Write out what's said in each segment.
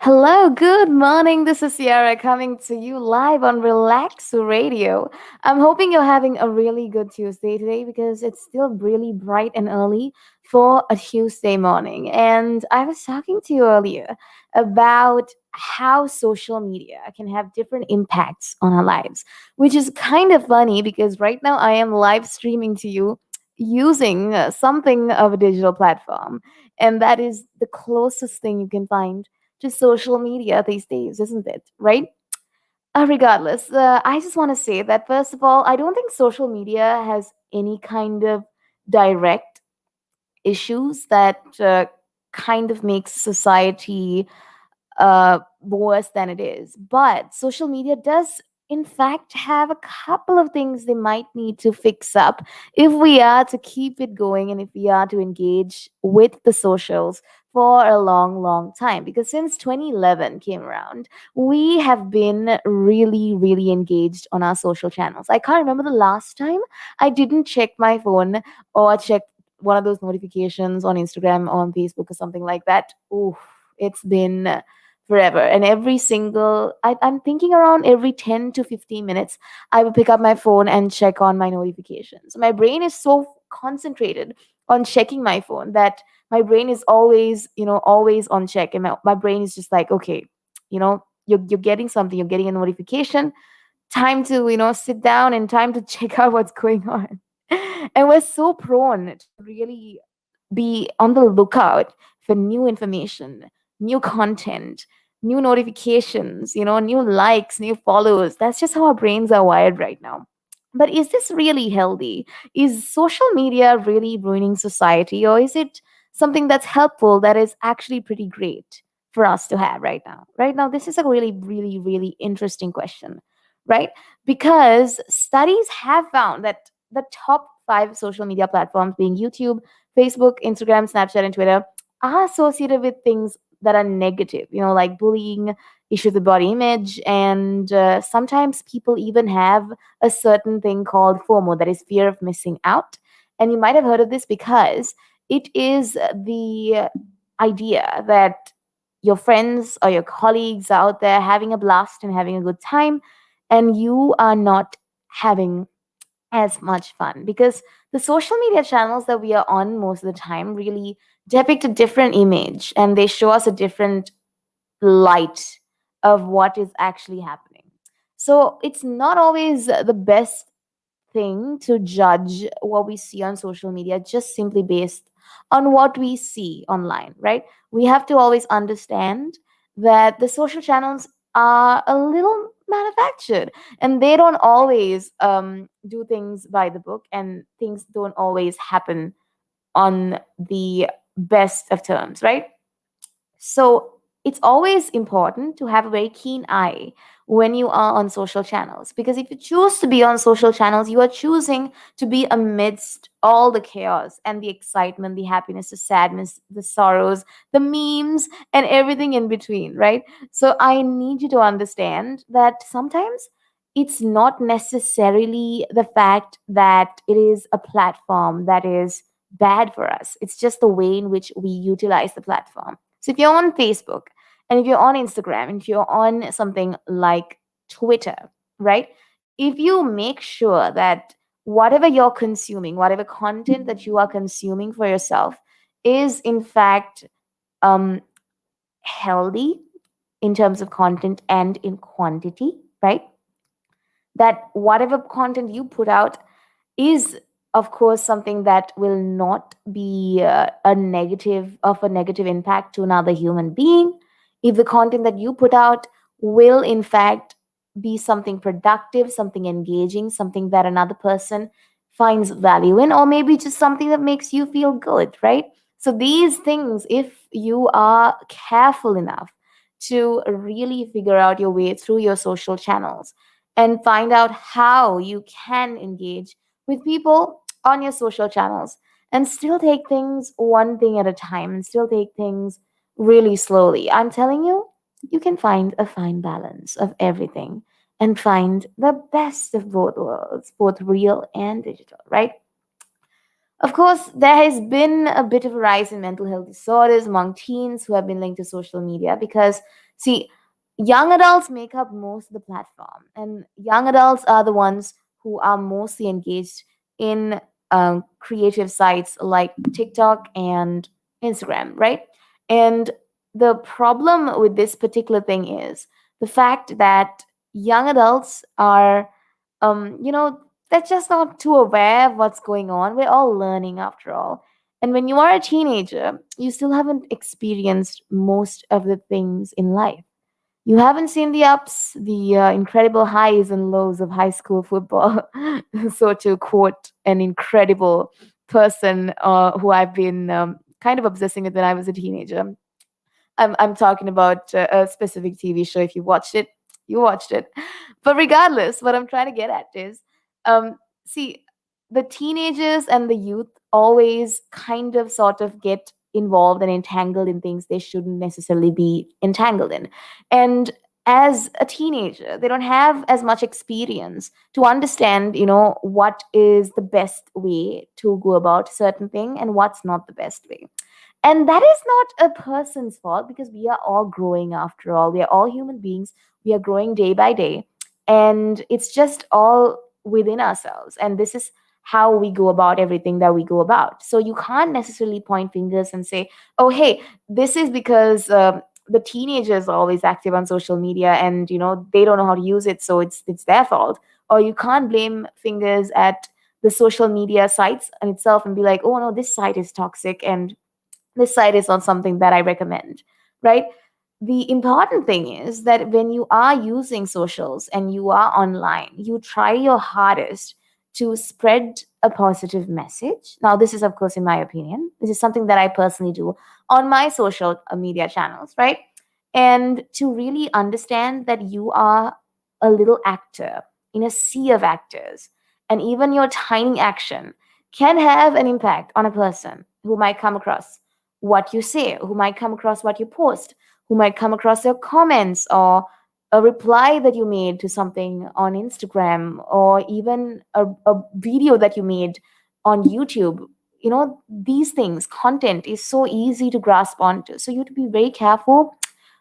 Hello, good morning. This is Sierra coming to you live on Relax Radio. I'm hoping you're having a really good Tuesday today because it's still really bright and early for a Tuesday morning. And I was talking to you earlier about how social media can have different impacts on our lives, which is kind of funny because right now I am live streaming to you using something of a digital platform. And that is the closest thing you can find to social media these days, isn't it? Right? Regardless, I just want to say that first of all, I don't think social media has any kind of direct issues that kind of makes society worse than it is. But social media does, in fact, have a couple of things they might need to fix up if we are to keep it going and if we are to engage with the socials for a long, long time. Because since 2011 came around, we have been really, really engaged on our social channels. I can't remember the last time I didn't check my phone or check one of those notifications on Instagram or on Facebook or something like that. Ooh, it's been forever. And every single, I'm thinking around every 10 to 15 minutes, I will pick up my phone and check on my notifications. My brain is so concentrated on checking my phone that my brain is always, always on check. And my brain is just like, okay, you're getting something, you're getting a notification, time to, sit down and time to check out what's going on. And we're so prone to really be on the lookout for new information, new content, new notifications, new likes, new followers. That's just how our brains are wired right now. But is this really healthy? Is social media really ruining society, or is it something that's helpful that is actually pretty great for us to have right now? Right now, this is a really, really, really interesting question, right? Because studies have found that the top five social media platforms, being YouTube, Facebook, Instagram, Snapchat, and Twitter, are associated with things that are negative, like bullying, issues with body image, and sometimes people even have a certain thing called FOMO, that is fear of missing out. And you might have heard of this because it is the idea that your friends or your colleagues are out there having a blast and having a good time, and you are not having as much fun because the social media channels that we are on most of the time really depict a different image and they show us a different light of what is actually happening. So it's not always the best thing to judge what we see on social media just simply based on what we see online, right? We have to always understand that the social channels are a little manufactured and they don't always do things by the book, and things don't always happen on the best of terms, right? So it's always important to have a very keen eye when you are on social channels, because if you choose to be on social channels, you are choosing to be amidst all the chaos and the excitement, the happiness, the sadness, the sorrows, the memes, and everything in between, right? So I need you to understand that sometimes it's not necessarily the fact that it is a platform that is bad for us, it's just the way in which we utilize the platform. So if you're on Facebook and if you're on Instagram and if you're on something like Twitter, right? If you make sure that whatever you're consuming, whatever content that you are consuming for yourself is in fact um, healthy in terms of content and in quantity, right? That whatever content you put out is of course something that will not be a negative impact to another human being. If the content that you put out will in fact be something productive, something engaging, something that another person finds value in, or maybe just something that makes you feel good, right? So these things, if you are careful enough to really figure out your way through your social channels and find out how you can engage with people on your social channels and still take things one thing at a time and still take things really slowly. I'm telling you, you can find a fine balance of everything and find the best of both worlds, both real and digital, right? Of course, there has been a bit of a rise in mental health disorders among teens who have been linked to social media because See, young adults make up most of the platform, and young adults are the ones who are mostly engaged in creative sites like TikTok and Instagram, right? And the problem with this particular thing is the fact that young adults are, they're just not too aware of what's going on. We're all learning after all. And when you are a teenager, you still haven't experienced most of the things in life. You haven't seen the ups, the incredible highs and lows of high school football. So, to quote an incredible person who I've been kind of obsessing with when I was a teenager, I'm talking about a specific TV show. If you watched it, you watched it. But regardless, what I'm trying to get at is, see, the teenagers and the youth always kind of sort of get involved and entangled in things they shouldn't necessarily be entangled in. And as a teenager, they don't have as much experience to understand, what is the best way to go about a certain thing and what's not the best way. And that is not a person's fault because we are all growing after all. We are all human beings. We are growing day by day. And it's just all within ourselves. And this is how we go about everything that we go about. So you can't necessarily point fingers and say, oh, hey, this is because the teenagers are always active on social media and, they don't know how to use it. So it's their fault. Or you can't blame fingers at the social media sites in itself and be like, oh, no, this site is toxic and this site is not something that I recommend, right? The important thing is that when you are using socials and you are online, you try your hardest to spread a positive message. Now, this is, of course, in my opinion, this is something that I personally do on my social media channels, right? And to really understand that you are a little actor in a sea of actors, and even your tiny action can have an impact on a person who might come across what you say, who might come across what you post, who might come across your comments or a reply that you made to something on Instagram or even a video that you made on YouTube. These things, content is so easy to grasp onto. So you have to be very careful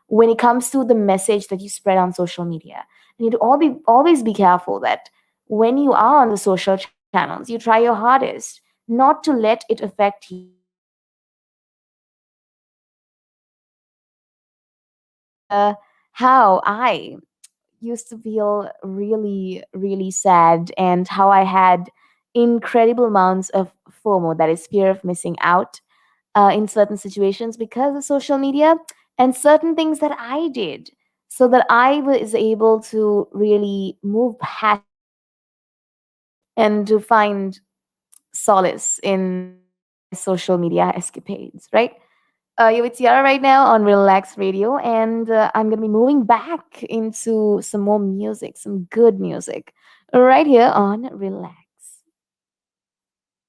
when it comes to the message that you spread on social media. You need to always be careful that when you are on the social channels, you try your hardest not to let it affect you how I used to feel really, really sad and how I had incredible amounts of FOMO, that is fear of missing out, in certain situations because of social media and certain things that I did so that I was able to really move past and to find solace in my social media escapades, right? You're with Tiara right now on Relax Radio, and I'm going to be moving back into some more music, some good music, right here on Relax.